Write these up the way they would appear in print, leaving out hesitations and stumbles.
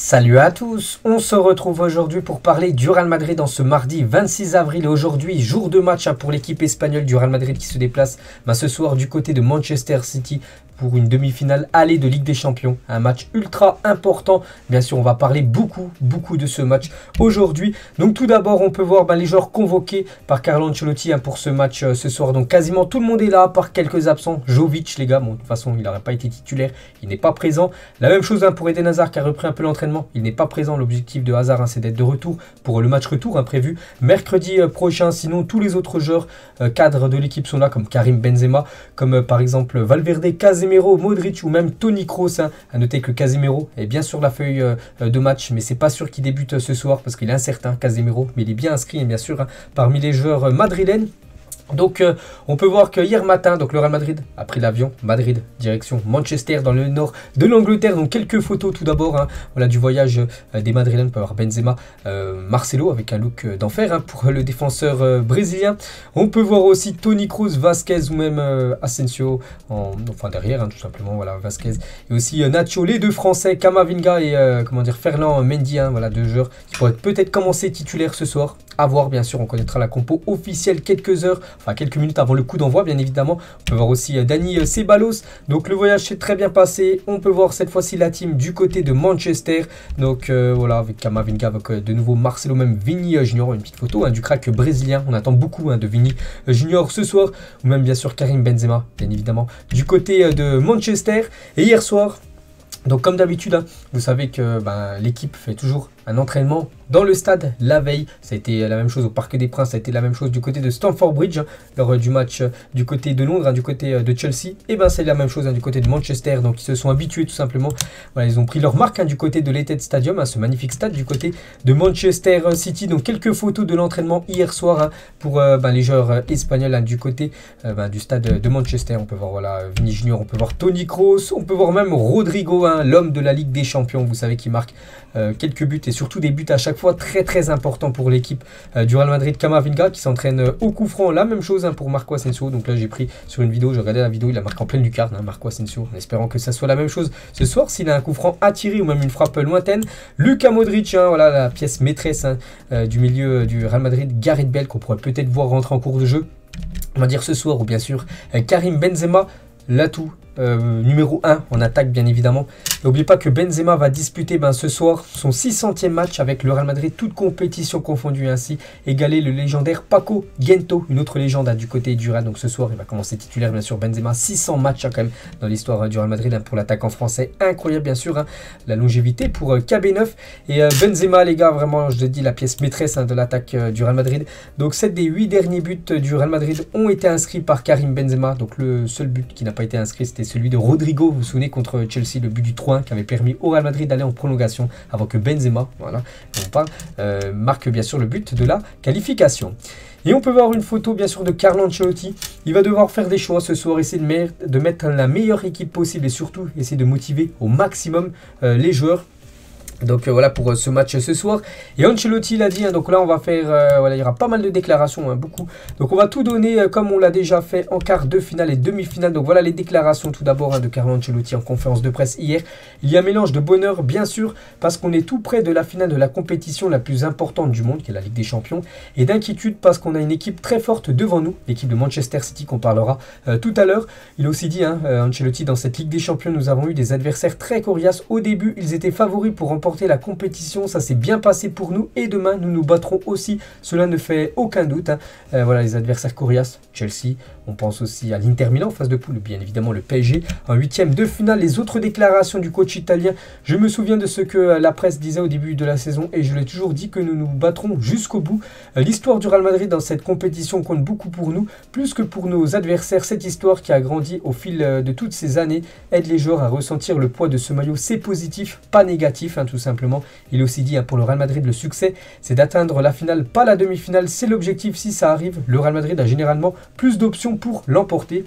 Salut à tous, on se retrouve aujourd'hui pour parler du Real Madrid dans ce mardi 26 avril. Aujourd'hui, jour de match pour l'équipe espagnole du Real Madrid qui se déplace ce soir du côté de Manchester City pour une demi-finale aller de Ligue des Champions. Un match ultra important. Bien sûr, on va parler beaucoup de ce match aujourd'hui. Donc tout d'abord, on peut voir les joueurs convoqués par Carlo Ancelotti pour ce match ce soir. Donc quasiment tout le monde est là, par quelques absents. Jovic, les gars, bon, de toute façon, il n'aurait pas été titulaire. Il n'est pas présent. La même chose pour Eden Hazard qui a repris un peu l'entraînement. Il n'est pas présent. L'objectif de Hazard, c'est d'être de retour pour le match retour prévu mercredi prochain. Sinon, tous les autres joueurs cadres de l'équipe sont là, comme Karim Benzema, comme par exemple Valverde, Casemiro, Modric ou même Toni Kroos. À noter que Casemiro est bien sur la feuille de match, mais c'est pas sûr qu'il débute ce soir parce qu'il est incertain, Casemiro, mais il est bien inscrit, bien sûr, parmi les joueurs madrilènes. Donc on peut voir que hier matin, donc le Real Madrid a pris l'avion, Madrid, direction Manchester dans le nord de l'Angleterre. Donc quelques photos tout d'abord voilà, du voyage des Madrilènes. On peut voir Benzema, Marcelo avec un look d'enfer pour le défenseur brésilien. On peut voir aussi Toni Kroos, Vasquez ou même Asensio, enfin derrière tout simplement, voilà, Vasquez. Et aussi Nacho, les deux Français, Camavinga et Ferland Mendy, voilà, deux joueurs qui pourraient peut-être commencer titulaires ce soir. À voir, bien sûr, on connaîtra la compo officielle quelques heures, enfin quelques minutes avant le coup d'envoi, bien évidemment. On peut voir aussi Dani Ceballos. Donc le voyage s'est très bien passé. On peut voir cette fois-ci la team du côté de Manchester. Donc voilà, avec Camavinga, avec de nouveau Marcelo, même Vini Junior, une petite photo du crack brésilien. On attend beaucoup de Vini Junior ce soir, ou même bien sûr Karim Benzema, bien évidemment, du côté de Manchester. Et hier soir, donc comme d'habitude, vous savez que l'équipe fait toujours un entraînement dans le stade la veille. Ça a été la même chose au Parc des Princes, ça a été la même chose du côté de Stamford Bridge, lors du match du côté de Londres, du côté de Chelsea. Et c'est la même chose du côté de Manchester, donc ils se sont habitués tout simplement. Voilà, ils ont pris leur marque du côté de l'Etihad Stadium, ce magnifique stade du côté de Manchester City. Donc quelques photos de l'entraînement hier soir pour les joueurs espagnols du côté du stade de Manchester. On peut voir voilà, Vini Junior, on peut voir Toni Kroos, on peut voir même Rodrigo, l'homme de la Ligue des Champions, vous savez, qui marque quelques buts et surtout des buts à chaque fois très importants pour l'équipe du Real Madrid. Camavinga qui s'entraîne au coup franc, la même chose pour Marco Asensio. Donc là j'ai pris sur une vidéo, j'ai regardé la vidéo, il a marqué en pleine lucarne, Marco Asensio, en espérant que ça soit la même chose ce soir s'il a un coup franc à tirer ou même une frappe lointaine. Luka Modric, voilà la pièce maîtresse du milieu du Real Madrid. Gareth Bale qu'on pourrait peut-être voir rentrer en cours de jeu, on va dire ce soir, ou bien sûr Karim Benzema, l'atout numéro 1 en attaque, bien évidemment. N'oubliez pas que Benzema va disputer ce soir son 600e match avec le Real Madrid, toute compétition confondue, ainsi égaler le légendaire Paco Gento, une autre légende du côté du Real. Donc ce soir, il va commencer titulaire, bien sûr. Benzema, 600 matchs quand même dans l'histoire du Real Madrid pour l'attaquant français. Incroyable, bien sûr, la longévité pour KB9. Et Benzema, les gars, vraiment, je le dis, la pièce maîtresse de l'attaque du Real Madrid. Donc 7 des 8 derniers buts du Real Madrid ont été inscrits par Karim Benzema. Donc le seul but qui n'a pas été inscrit, c'était celui de Rodrigo, vous vous souvenez, contre Chelsea, le but du 3-1 qui avait permis au Real Madrid d'aller en prolongation avant que Benzema, voilà, marque bien sûr le but de la qualification. Et on peut voir une photo bien sûr de Carlo Ancelotti. Il va devoir faire des choix ce soir, essayer de mettre la meilleure équipe possible et surtout essayer de motiver au maximum les joueurs. Donc voilà pour ce match ce soir. Et Ancelotti l'a dit, donc là on va faire, voilà, il y aura pas mal de déclarations, beaucoup. Donc on va tout donner comme on l'a déjà fait en quart de finale et demi-finale. Donc voilà les déclarations tout d'abord de Carlo Ancelotti en conférence de presse hier. Il y a un mélange de bonheur bien sûr parce qu'on est tout près de la finale de la compétition la plus importante du monde qui est la Ligue des Champions. Et d'inquiétude parce qu'on a une équipe très forte devant nous, l'équipe de Manchester City qu'on parlera tout à l'heure. Il a aussi dit, Ancelotti, dans cette Ligue des Champions nous avons eu des adversaires très coriaces. Au début ils étaient favoris pour remporter la compétition, ça s'est bien passé pour nous et demain nous nous battrons aussi, cela ne fait aucun doute. Voilà les adversaires coriaces, Chelsea, on pense aussi à l'Inter Milan en phase de poule, bien évidemment le PSG en 8e de finale. Les autres déclarations du coach italien, je me souviens de ce que la presse disait au début de la saison et je l'ai toujours dit que nous nous battrons jusqu'au bout. L'histoire du Real Madrid dans cette compétition compte beaucoup pour nous, plus que pour nos adversaires. Cette histoire qui a grandi au fil de toutes ces années aide les joueurs à ressentir le poids de ce maillot. C'est positif, pas négatif, tout simplement. Il a aussi dit pour le Real Madrid, le succès c'est d'atteindre la finale, pas la demi-finale, c'est l'objectif si ça arrive. Le Real Madrid a généralement plus d'options pour l'emporter.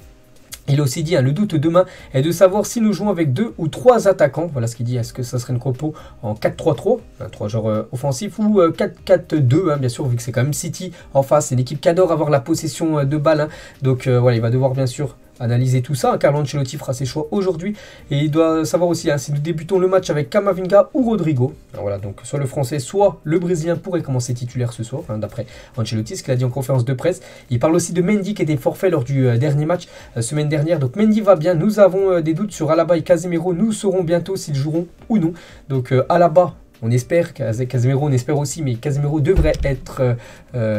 Il a aussi dit le doute demain est de savoir si nous jouons avec 2 ou 3 attaquants. Voilà ce qu'il dit. Est-ce que ça serait une compo en 4-3-3, 3 joueurs offensifs, ou 4-4-2, bien sûr, vu que c'est quand même City en face. C'est une équipe qui adore avoir la possession de balle. Donc voilà, il va devoir bien sûr analyser tout ça. Carlo Ancelotti fera ses choix aujourd'hui et il doit savoir aussi si nous débutons le match avec Camavinga ou Rodrigo. Alors voilà, donc soit le français, soit le brésilien pourrait commencer titulaire ce soir, d'après Ancelotti, ce qu'il a dit en conférence de presse. Il parle aussi de Mendy qui était forfait lors du dernier match semaine dernière. Donc Mendy va bien. Nous avons des doutes sur Alaba et Casemiro. Nous saurons bientôt s'ils joueront ou non. Donc Alaba, on espère, Casemiro on espère aussi, mais Casemiro devrait être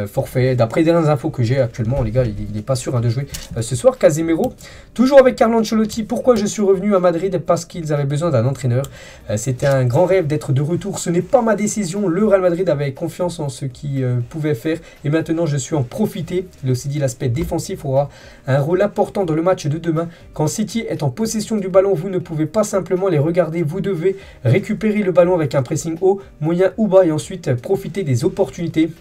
forfait. D'après les dernières infos que j'ai actuellement, les gars, il n'est pas sûr de jouer ce soir. Casemiro, toujours avec Carlo Ancelotti. Pourquoi je suis revenu à Madrid? Parce qu'ils avaient besoin d'un entraîneur. C'était un grand rêve d'être de retour. Ce n'est pas ma décision. Le Real Madrid avait confiance en ce qu'il pouvait faire. Et maintenant, je suis en profiter. Il a aussi dit l'aspect défensif aura un rôle important dans le match de demain. Quand City est en possession du ballon, vous ne pouvez pas simplement les regarder. Vous devez récupérer le ballon avec un pressing haut, moyen ou bas et ensuite profiter des opportunités.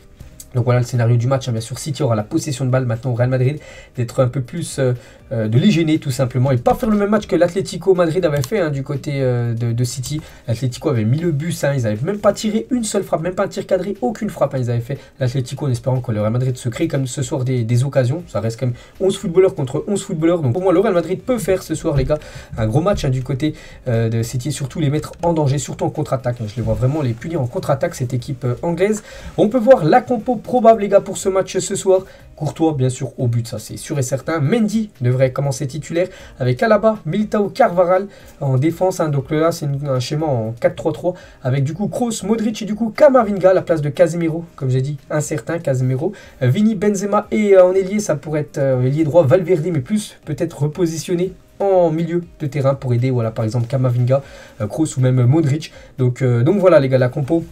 Donc voilà le scénario du match, bien sûr City aura la possession de balle maintenant au Real Madrid, d'être un peu plus de les gêner tout simplement et pas faire le même match que l'Atlético Madrid avait fait du côté de City. L'Atlético avait mis le bus, ils n'avaient même pas tiré une seule frappe, même pas un tir cadré, aucune frappe ils avaient fait l'Atlético en espérant que le Real Madrid se crée comme ce soir des occasions. Ça reste quand même 11 footballeurs contre 11 footballeurs, donc pour moi le Real Madrid peut faire ce soir les gars un gros match du côté de City, surtout les mettre en danger, surtout en contre-attaque. Je les vois vraiment les punir en contre-attaque cette équipe anglaise. On peut voir la compo probable les gars pour ce match ce soir. Courtois bien sûr au but, ça c'est sûr et certain. Mendy devrait commencer titulaire avec Alaba, Militao, Carvajal en défense. Donc là c'est un schéma en 4-3-3 avec du coup Kroos, Modric et du coup Camavinga à la place de Casemiro. Comme j'ai dit, incertain Casemiro. Vini, Benzema et en ailier ça pourrait être ailier droit Valverde, mais plus peut-être repositionné en milieu de terrain pour aider, voilà, par exemple Camavinga, Kroos ou même Modric. Donc voilà les gars, la compo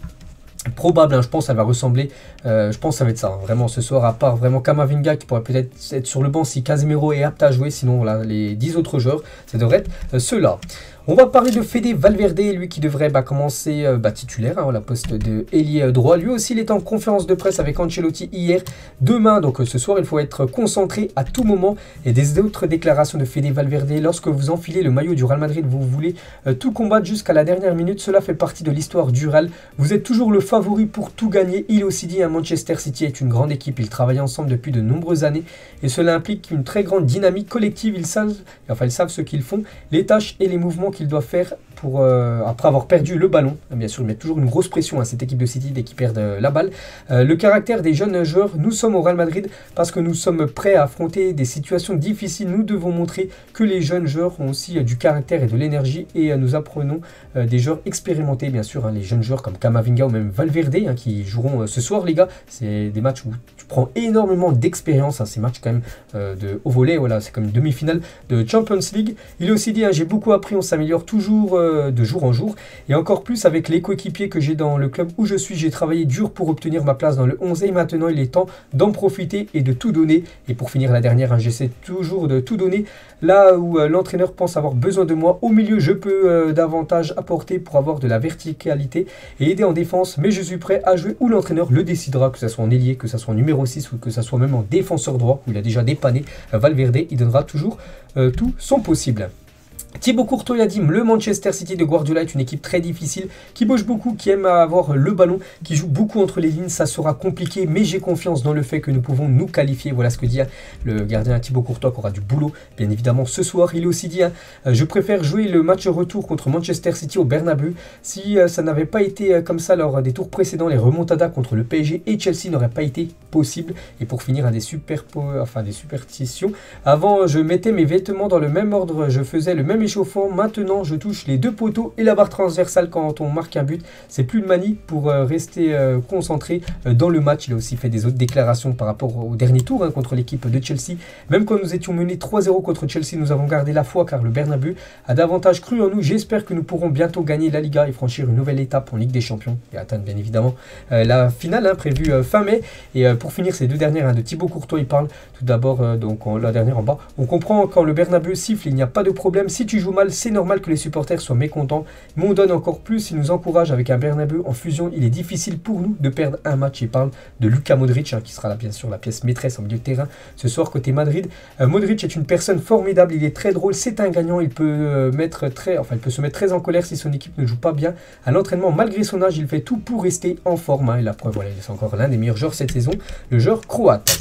probable, je pense, elle va ressembler, je pense que ça va être ça, vraiment ce soir, à part vraiment Camavinga qui pourrait peut-être être sur le banc si Casemiro est apte à jouer, sinon voilà, les 10 autres joueurs, ça devrait être ceux-là. On va parler de Fede Valverde, lui qui devrait commencer titulaire, à la poste de ailier droit. Lui aussi, il est en conférence de presse avec Ancelotti hier. Demain, donc ce soir, il faut être concentré à tout moment. Et des autres déclarations de Fede Valverde. Lorsque vous enfilez le maillot du Real Madrid, vous voulez tout combattre jusqu'à la dernière minute. Cela fait partie de l'histoire du Real. Vous êtes toujours le favori pour tout gagner. Il aussi dit, Manchester City est une grande équipe. Ils travaillent ensemble depuis de nombreuses années. Et cela implique une très grande dynamique collective. Ils savent ce qu'ils font, les tâches et les mouvements qu'ils doivent faire pour, après avoir perdu le ballon. Bien sûr, ils mettent toujours une grosse pression à cette équipe de City dès qu'ils perdent la balle. Le caractère des jeunes joueurs, nous sommes au Real Madrid parce que nous sommes prêts à affronter des situations difficiles. Nous devons montrer que les jeunes joueurs ont aussi du caractère et de l'énergie et nous apprenons des joueurs expérimentés, bien sûr, les jeunes joueurs comme Camavinga ou même Valverde qui joueront ce soir, les gars. C'est des matchs où tu prends énormément d'expérience, ces matchs quand même de haut volet, voilà, c'est comme une demi-finale de Champions League. Il a aussi dit, j'ai beaucoup appris, on s'améliore toujours de jour en jour et encore plus avec les coéquipiers que j'ai dans le club où je suis. J'ai travaillé dur pour obtenir ma place dans le 11 et maintenant il est temps d'en profiter et de tout donner. Et pour finir la dernière, j'essaie toujours de tout donner là où l'entraîneur pense avoir besoin de moi. Au milieu, je peux davantage apporter pour avoir de la verticalité et aider en défense, mais je suis prêt à jouer où l'entraîneur le décidera, que ce soit en ailier, que ce soit en numéro 6 ou que ce soit même en défenseur droit où il a déjà dépanné Valverde. Il donnera toujours tout son possible. Thibaut Courtois a dit, le Manchester City de Guardiola est une équipe très difficile, qui bouge beaucoup, qui aime avoir le ballon, qui joue beaucoup entre les lignes. Ça sera compliqué, mais j'ai confiance dans le fait que nous pouvons nous qualifier. Voilà ce que dit le gardien Thibaut Courtois, qui aura du boulot, bien évidemment, ce soir. Il a aussi dit, je préfère jouer le match retour contre Manchester City au Bernabeu. Si ça n'avait pas été comme ça lors des tours précédents, les remontadas contre le PSG et Chelsea n'auraient pas été possibles. Et pour finir, des superstitions. Avant, je mettais mes vêtements dans le même ordre, je faisais le même échauffant. Maintenant, je touche les deux poteaux et la barre transversale quand on marque un but. C'est plus de manie pour rester concentré dans le match. Il a aussi fait des autres déclarations par rapport au dernier tour contre l'équipe de Chelsea. Même quand nous étions menés 3-0 contre Chelsea, nous avons gardé la foi car le Bernabeu a davantage cru en nous. J'espère que nous pourrons bientôt gagner la Liga et franchir une nouvelle étape en Ligue des Champions et atteindre bien évidemment la finale prévue fin mai. Et pour finir, ces deux dernières de Thibaut Courtois, il parle tout d'abord, donc la dernière en bas. On comprend quand le Bernabeu siffle, il n'y a pas de problème. Si tu joues mal, c'est normal que les supporters soient mécontents, mais on donne encore plus, ils nous encouragent avec un Bernabeu en fusion. Il est difficile pour nous de perdre un match. Il parle de Luka Modric, qui sera là, bien sûr la pièce maîtresse en milieu de terrain ce soir côté Madrid. Modric est une personne formidable, il est très drôle, c'est un gagnant, il peut il peut se mettre très en colère si son équipe ne joue pas bien. À l'entraînement, malgré son âge, il fait tout pour rester en forme. Et la preuve, voilà, c'est encore l'un des meilleurs joueurs cette saison, le joueur croate.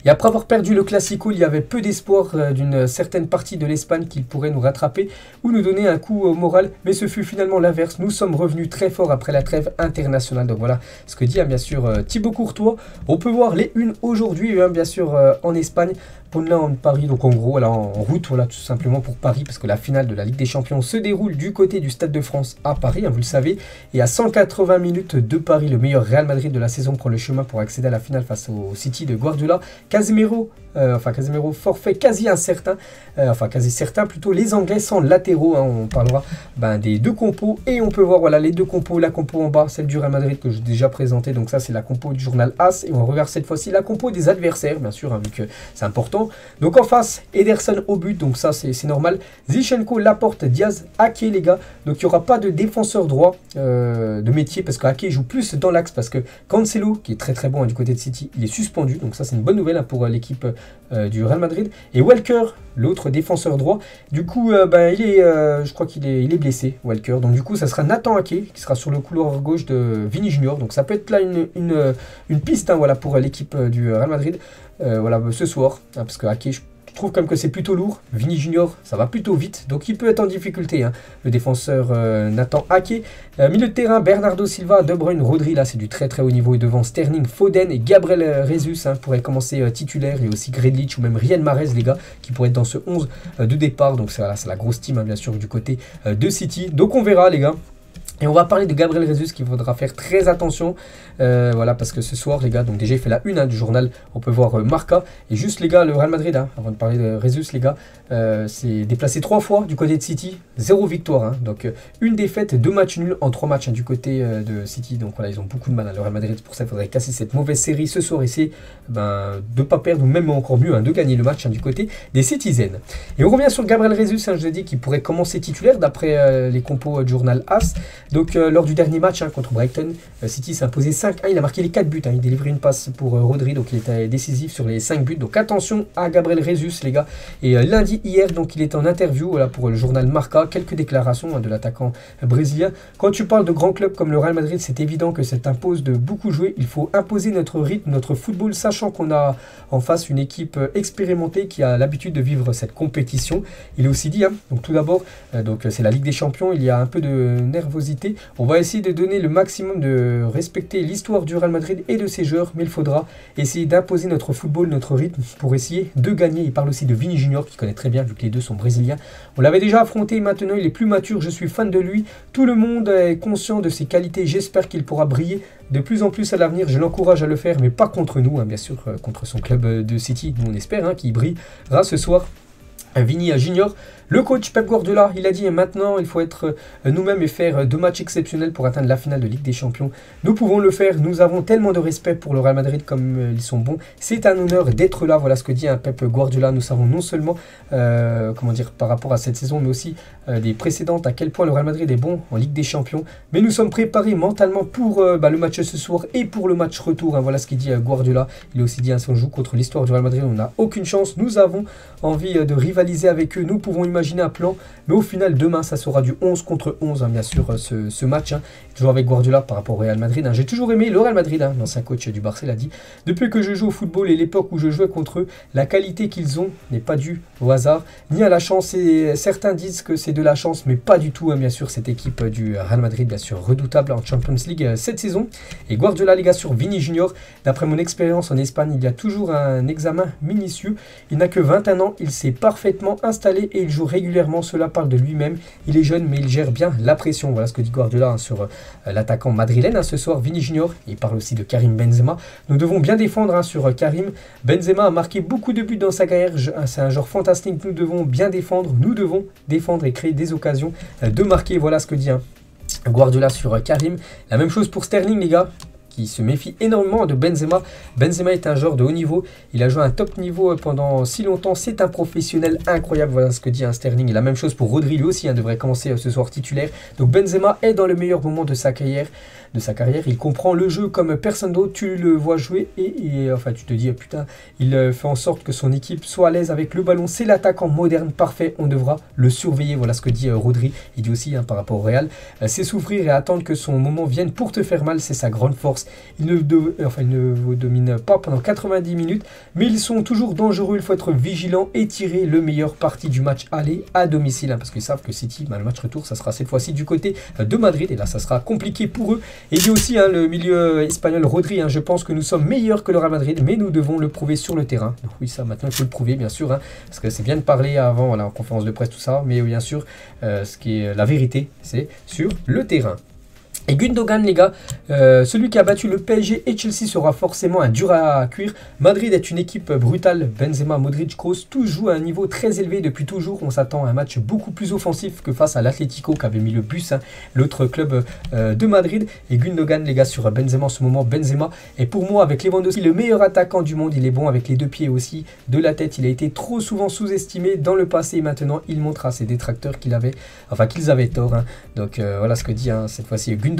Et après avoir perdu le Classico, il y avait peu d'espoir d'une certaine partie de l'Espagne qu'il pourrait nous rattraper ou nous donner un coup au moral, mais ce fut finalement l'inverse. Nous sommes revenus très fort après la trêve internationale. Donc voilà ce que dit bien sûr Thibaut Courtois. On peut voir les unes aujourd'hui, bien sûr en Espagne. Poundland Paris, donc en gros, là en route, voilà, tout simplement pour Paris, parce que la finale de la Ligue des Champions se déroule du côté du Stade de France à Paris, vous le savez. Et à 180 minutes de Paris, le meilleur Real Madrid de la saison prend le chemin pour accéder à la finale face au City de Guardiola. Casemiro, forfait quasi incertain, quasi certain plutôt. Les Anglais sans latéraux, on parlera des deux compos. Et on peut voir voilà les deux compos, la compo en bas, celle du Real Madrid que j'ai déjà présenté. Donc ça c'est la compo du journal AS. Et on regarde cette fois-ci la compo des adversaires, bien sûr, vu que c'est important. Donc en face, Ederson au but, donc ça c'est normal. Zinchenko, Laporte, Diaz, Ake les gars. Donc il n'y aura pas de défenseur droit de métier parce que Ake joue plus dans l'axe parce que Cancelo, qui est très très bon du côté de City, il est suspendu. Donc ça c'est une bonne nouvelle pour l'équipe du Real Madrid. Et Walker, l'autre défenseur droit, du coup je crois qu'il est blessé, Walker. Donc du coup ça sera Nathan Ake qui sera sur le couloir gauche de Vini Junior. Donc ça peut être là une piste voilà, pour l'équipe du Real Madrid. Voilà, ce soir, parce que Ake, je trouve comme que c'est plutôt lourd. Vini Junior, ça va plutôt vite, donc il peut être en difficulté. Le défenseur Nathan Ake. Milieu de terrain, Bernardo Silva, De Bruyne, Rodri, là c'est du très très haut niveau. Et devant Sterling, Foden et Gabriel Jesus pourraient commencer titulaire. Et aussi Grealish ou même Riyad Mahrez, les gars, qui pourraient être dans ce 11 de départ. Donc c'est la grosse team, bien sûr, du côté de City. Donc on verra, les gars. Et on va parler de Gabriel Jesus qu'il faudra faire très attention. Voilà, parce que ce soir, les gars, donc déjà il fait la une du journal. On peut voir Marca. Et juste, les gars, le Real Madrid, avant de parler de Jesus, les gars, c'est déplacé 3 fois du côté de City. 0 victoire. Donc une défaite, 2 matchs nuls en 3 matchs du côté de City. Donc voilà, ils ont beaucoup de mal, le Real Madrid. Pour ça, il faudrait casser cette mauvaise série ce soir. Essayer de ne pas perdre, ou même encore mieux, de gagner le match du côté des Citizens. Et on revient sur Gabriel Jesus, je vous ai dit qu'il pourrait commencer titulaire d'après les compos du journal AS. Donc lors du dernier match contre Brighton, City s'est imposé 5-1, il a marqué les 4 buts, il délivrait une passe pour Rodri, donc il était décisif sur les 5 buts. Donc attention à Gabriel Jesus, les gars. Et lundi, hier, donc il était en interview voilà, pour le journal Marca, quelques déclarations de l'attaquant brésilien. Quand tu parles de grands clubs comme le Real Madrid, c'est évident que ça t'impose de beaucoup jouer. Il faut imposer notre rythme, notre football, sachant qu'on a en face une équipe expérimentée qui a l'habitude de vivre cette compétition. Il est aussi dit, donc tout d'abord, c'est la Ligue des Champions, il y a un peu de nervosité. On va essayer de donner le maximum, de respecter l'histoire du Real Madrid et de ses joueurs, mais il faudra essayer d'imposer notre football, notre rythme pour essayer de gagner. Il parle aussi de Vini Junior qui connaît très bien vu que les deux sont brésiliens. On l'avait déjà affronté, maintenant il est plus mature, je suis fan de lui. Tout le monde est conscient de ses qualités, j'espère qu'il pourra briller de plus en plus à l'avenir. Je l'encourage à le faire, mais pas contre nous, bien sûr, contre son club de City. Nous on espère qu'il brillera ce soir. Vini Junior. Le coach Pep Guardiola, il a dit maintenant il faut être nous-mêmes et faire 2 matchs exceptionnels pour atteindre la finale de Ligue des Champions. Nous pouvons le faire, nous avons tellement de respect pour le Real Madrid comme ils sont bons. C'est un honneur d'être là, voilà ce que dit Pep Guardiola. Nous savons non seulement par rapport à cette saison, mais aussi des précédentes, à quel point le Real Madrid est bon en Ligue des Champions. Mais nous sommes préparés mentalement pour le match ce soir et pour le match retour. Voilà ce qu'il dit Guardiola. Il a aussi dit si on joue contre l'histoire du Real Madrid, on n'a aucune chance. Nous avons envie de rivaliser avec eux. Nous pouvons imaginer un plan, mais au final demain ça sera du 11 contre 11 bien sûr ce match toujours avec Guardiola par rapport au Real Madrid. J'ai toujours aimé le Real Madrid, l'ancien coach du Barça l'a dit, depuis que je joue au football et l'époque où je jouais contre eux, la qualité qu'ils ont n'est pas due au hasard ni à la chance. Et certains disent que c'est de la chance, mais pas du tout bien sûr. Cette équipe du Real Madrid bien sûr redoutable en Champions League cette saison. Et Guardiola les gars sur Vini Junior, d'après mon expérience en Espagne, il y a toujours un examen minutieux. Il n'a que 21 ans, il s'est parfaitement installé et il joue régulièrement, cela parle de lui-même. Il est jeune mais il gère bien la pression. Voilà ce que dit Guardiola sur l'attaquant madrilène ce soir, Vini Junior. Il parle aussi de Karim Benzema. Nous devons bien défendre sur Karim. Benzema a marqué beaucoup de buts dans sa carrière. C'est un joueur fantastique. Nous devons bien défendre. Nous devons défendre et créer des occasions de marquer. Voilà ce que dit Guardiola sur Karim. La même chose pour Sterling les gars, qui se méfie énormément de Benzema. Benzema est un joueur de haut niveau. Il a joué à un top niveau pendant si longtemps. C'est un professionnel incroyable. Voilà ce que dit Sterling. Et la même chose pour Rodri, lui aussi devrait commencer ce soir titulaire. Donc Benzema est dans le meilleur moment de sa carrière. Il comprend le jeu comme personne d'autre. Tu le vois jouer et tu te dis putain, il fait en sorte que son équipe soit à l'aise avec le ballon. C'est l'attaquant moderne parfait. On devra le surveiller. Voilà ce que dit Rodri. Il dit aussi par rapport au Real, c'est souffrir et attendre que son moment vienne pour te faire mal. C'est sa grande force. force. Ils ne vous dominent pas pendant 90 minutes, mais ils sont toujours dangereux. Il faut être vigilant et tirer le meilleur parti du match aller à domicile, parce qu'ils savent que City, le match retour, ça sera cette fois-ci du côté de Madrid, et là ça sera compliqué pour eux. Et il y a aussi le milieu espagnol Rodri, je pense que nous sommes meilleurs que le Real Madrid, mais nous devons le prouver sur le terrain. Donc oui, ça maintenant il faut le prouver bien sûr, parce que c'est bien de parler avant, voilà, en conférence de presse tout ça, mais bien sûr ce qui est la vérité, c'est sur le terrain. Et Gundogan, les gars, celui qui a battu le PSG et Chelsea sera forcément un dur à cuire. Madrid est une équipe brutale. Benzema, Modric, Kroos, tous jouent à un niveau très élevé depuis toujours. On s'attend à un match beaucoup plus offensif que face à l'Atlético qui avait mis le bus, l'autre club de Madrid. Et Gundogan, les gars, sur Benzema en ce moment, Benzema est pour moi avec Lewandowski le meilleur attaquant du monde. Il est bon avec les deux pieds aussi, de la tête. Il a été trop souvent sous-estimé dans le passé et maintenant il montre à ses détracteurs qu'ils avaient tort. Donc voilà ce que dit cette fois-ci Gundogan.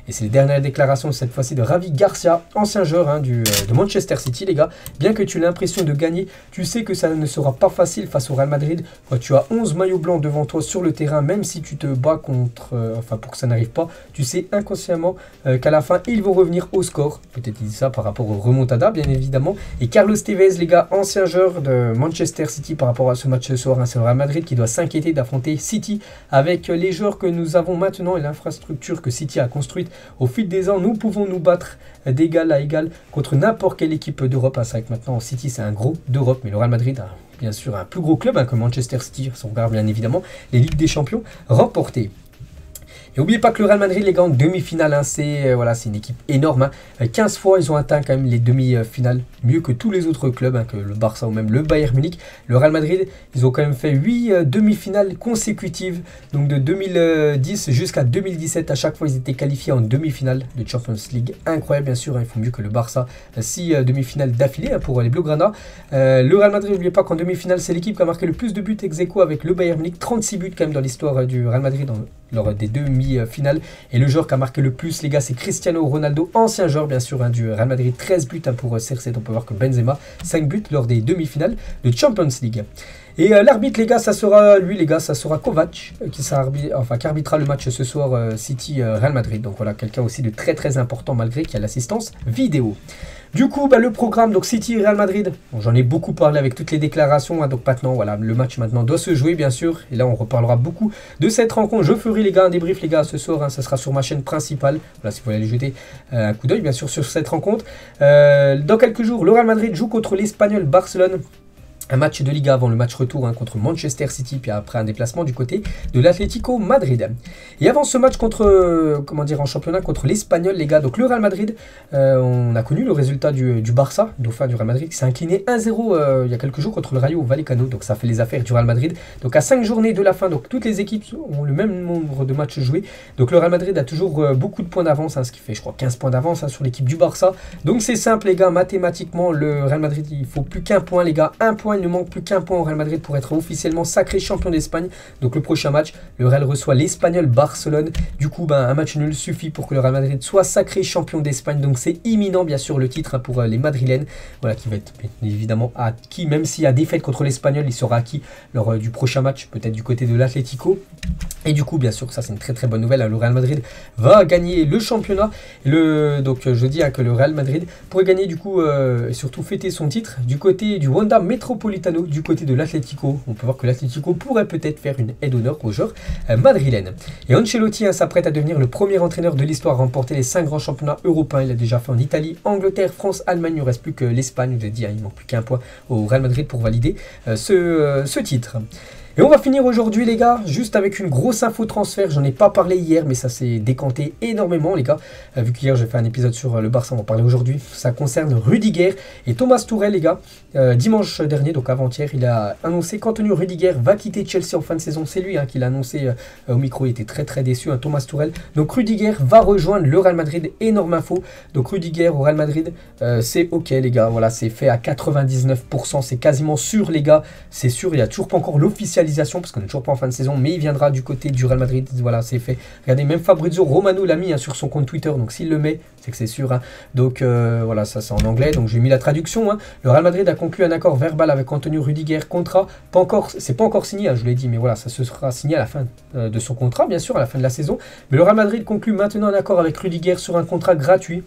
Et c'est les dernières déclarations cette fois-ci de Javi Garcia, ancien joueur de Manchester City, les gars. Bien que tu aies l'impression de gagner, tu sais que ça ne sera pas facile face au Real Madrid. Quand tu as 11 maillots blancs devant toi sur le terrain, même si tu te bats contre, pour que ça n'arrive pas, tu sais inconsciemment qu'à la fin, ils vont revenir au score. Peut-être il dit ça par rapport au remontada, bien évidemment. Et Carlos Tevez, les gars, ancien joueur de Manchester City par rapport à ce match ce soir, c'est le Real Madrid qui doit s'inquiéter d'affronter City avec les joueurs que nous avons maintenant et l'infrastructure que City a construite au fil des ans. Nous pouvons nous battre d'égal à égal contre n'importe quelle équipe d'Europe. C'est vrai que maintenant City c'est un gros d'Europe, mais le Real Madrid a bien sûr un plus gros club que Manchester City, si on regarde bien évidemment les Ligues des Champions remportées. Et n'oubliez pas que le Real Madrid, les gars, en demi-finale, c'est une équipe énorme. 15 fois, ils ont atteint quand même les demi-finales, mieux que tous les autres clubs, que le Barça ou même le Bayern Munich. Le Real Madrid, ils ont quand même fait 8 demi-finales consécutives. Donc de 2010 jusqu'à 2017, à chaque fois, ils étaient qualifiés en demi-finale de Champions League. Incroyable, bien sûr, il faut mieux que le Barça. 6 demi-finales d'affilée pour les Blaugrana. Le Real Madrid, n'oubliez pas qu'en demi-finale, c'est l'équipe qui a marqué le plus de buts ex aequo avec le Bayern Munich. 36 buts quand même dans l'histoire du Real Madrid lors des demi-finales. Et le joueur qui a marqué le plus, les gars, c'est Cristiano Ronaldo, ancien joueur bien sûr du Real Madrid. 13 buts pour CR7. On peut voir que Benzema, 5 buts lors des demi-finales de Champions League. Et l'arbitre, les gars, ça sera Kovac qui arbitrera le match ce soir City-Real Madrid. Donc voilà, quelqu'un aussi de très très important malgré qu'il y a l'assistance vidéo. Du coup, le programme, donc City-Real Madrid, bon, j'en ai beaucoup parlé avec toutes les déclarations, donc maintenant, voilà, le match maintenant doit se jouer, bien sûr, et là, on reparlera beaucoup de cette rencontre. Je ferai, les gars, un débrief, les gars, ce soir, ça sera sur ma chaîne principale, voilà, si vous voulez aller jeter un coup d'œil, bien sûr, sur cette rencontre. Dans quelques jours, le Real Madrid joue contre l'Espagnol Barcelone. Un match de Liga avant le match retour contre Manchester City, puis après un déplacement du côté de l'Atlético Madrid. Et avant ce match en championnat contre l'Espagnol, les gars, donc le Real Madrid, on a connu le résultat du Barça, dauphin du Real Madrid, qui s'est incliné 1-0 il y a quelques jours contre le Rayo Vallecano, donc ça fait les affaires du Real Madrid. Donc à 5 journées de la fin, donc toutes les équipes ont le même nombre de matchs joués, donc le Real Madrid a toujours beaucoup de points d'avance, ce qui fait je crois 15 points d'avance sur l'équipe du Barça. Donc c'est simple les gars, mathématiquement le Real Madrid, il faut plus qu'un point les gars, un point. Il ne manque plus qu'un point au Real Madrid pour être officiellement sacré champion d'Espagne. Donc le prochain match, le Real reçoit l'Espagnol Barcelone. Du coup, un match nul suffit pour que le Real Madrid soit sacré champion d'Espagne. Donc c'est imminent, bien sûr, le titre pour les Madrilènes. Voilà, qui va être évidemment acquis. Même s'il y a défaite contre l'Espagnol, il sera acquis lors du prochain match, peut-être du côté de l'Atlético. Et du coup, bien sûr, ça c'est une très très bonne nouvelle. Le Real Madrid va gagner le championnat. Donc je dis que le Real Madrid pourrait gagner du coup et surtout fêter son titre du côté du Wanda Metropolitano, du côté de l'Atlético. On peut voir que l'Atlético pourrait peut-être faire une aide d'honneur aux joueurs madrilènes. Et Ancelotti s'apprête à devenir le premier entraîneur de l'histoire à remporter les 5 grands championnats européens. Il a déjà fait en Italie, Angleterre, France, Allemagne. Il ne reste plus que l'Espagne. Je vous ai dit, il ne manque plus qu'un point au Real Madrid pour valider ce titre. Et on va finir aujourd'hui les gars, juste avec une grosse info transfert. J'en ai pas parlé hier, mais ça s'est décanté énormément les gars. Vu qu'hier j'ai fait un épisode sur le Barça, on va en parler aujourd'hui. Ça concerne Rudiger et Thomas Tuchel les gars. Dimanche dernier, donc avant-hier, il a annoncé qu'Antonio Rudiger va quitter Chelsea en fin de saison. C'est lui qui l'a annoncé au micro, il était très très déçu, Thomas Tuchel. Donc Rudiger va rejoindre le Real Madrid, énorme info. Donc Rudiger au Real Madrid, c'est ok les gars, voilà, c'est fait à 99%, c'est quasiment sûr les gars, c'est sûr, il n'y a toujours pas encore l'officialisation parce qu'on n'est toujours pas en fin de saison, mais il viendra du côté du Real Madrid, voilà, c'est fait. Regardez, même Fabrizio Romano l'a mis sur son compte Twitter, donc s'il le met, c'est que c'est sûr. Donc voilà, ça c'est en anglais, donc j'ai mis la traduction. Le Real Madrid a conclu un accord verbal avec Antonio Rudiger, contrat, c'est pas encore signé, je vous l'ai dit, mais voilà, ça se sera signé à la fin de son contrat, bien sûr, à la fin de la saison. Mais le Real Madrid conclut maintenant un accord avec Rudiger sur un contrat gratuit.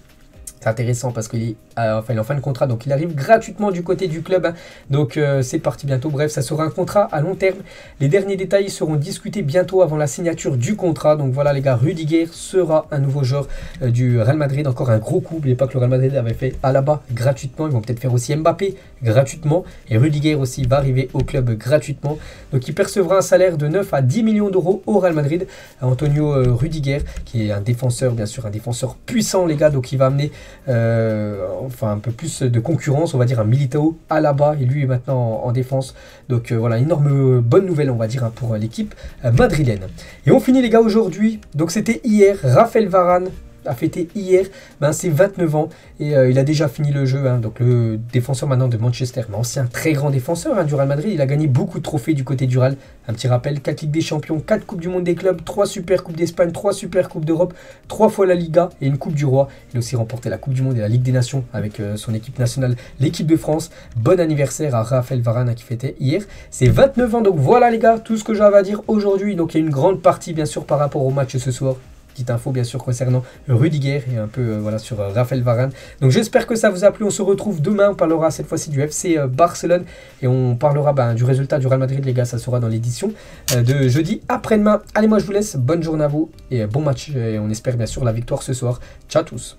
C'est intéressant parce qu'il est, il est en fin de contrat, donc il arrive gratuitement du côté du club. Hein. Donc c'est parti bientôt. Bref, ça sera un contrat à long terme. Les derniers détails seront discutés bientôt avant la signature du contrat. Donc voilà les gars, Rudiger sera un nouveau joueur du Real Madrid. Encore un gros coup. N'oubliez pas que le Real Madrid avait fait Alaba gratuitement. Ils vont peut-être faire aussi Mbappé gratuitement. Et Rudiger aussi va arriver au club gratuitement. Donc il percevra un salaire de 9 à 10 millions d'euros au Real Madrid. Antonio Rudiger, qui est un défenseur, bien sûr, un défenseur puissant les gars. Donc il va amener un peu plus de concurrence, on va dire un Militao Alaba, et lui est maintenant en défense. Donc voilà, énorme bonne nouvelle on va dire pour l'équipe madrilène. Et on finit les gars aujourd'hui, donc c'était hier, Raphaël Varane a fêté hier ses 29 ans et il a déjà fini le jeu, donc le défenseur maintenant de Manchester, mais ancien très grand défenseur du Real Madrid. Il a gagné beaucoup de trophées du côté du Real. Un petit rappel, 4 Ligues des Champions, 4 Coupes du Monde des clubs, 3 Super Coupes d'Espagne, 3 Super Coupes d'Europe, 3 fois la Liga et une Coupe du Roi. Il a aussi remporté la Coupe du Monde et la Ligue des Nations avec son équipe nationale, l'équipe de France. Bon anniversaire à Raphaël Varane qui fêtait hier ses 29 ans. Donc voilà les gars, tout ce que j'avais à dire aujourd'hui. Donc il y a une grande partie bien sûr par rapport au match ce soir. Petite info bien sûr concernant Rudiger et un peu sur Raphaël Varane. Donc j'espère que ça vous a plu. On se retrouve demain. On parlera cette fois-ci du FC Barcelone et on parlera du résultat du Real Madrid les gars. Ça sera dans l'édition de jeudi après-demain. Allez, moi je vous laisse. Bonne journée à vous et bon match. Et on espère bien sûr la victoire ce soir. Ciao à tous.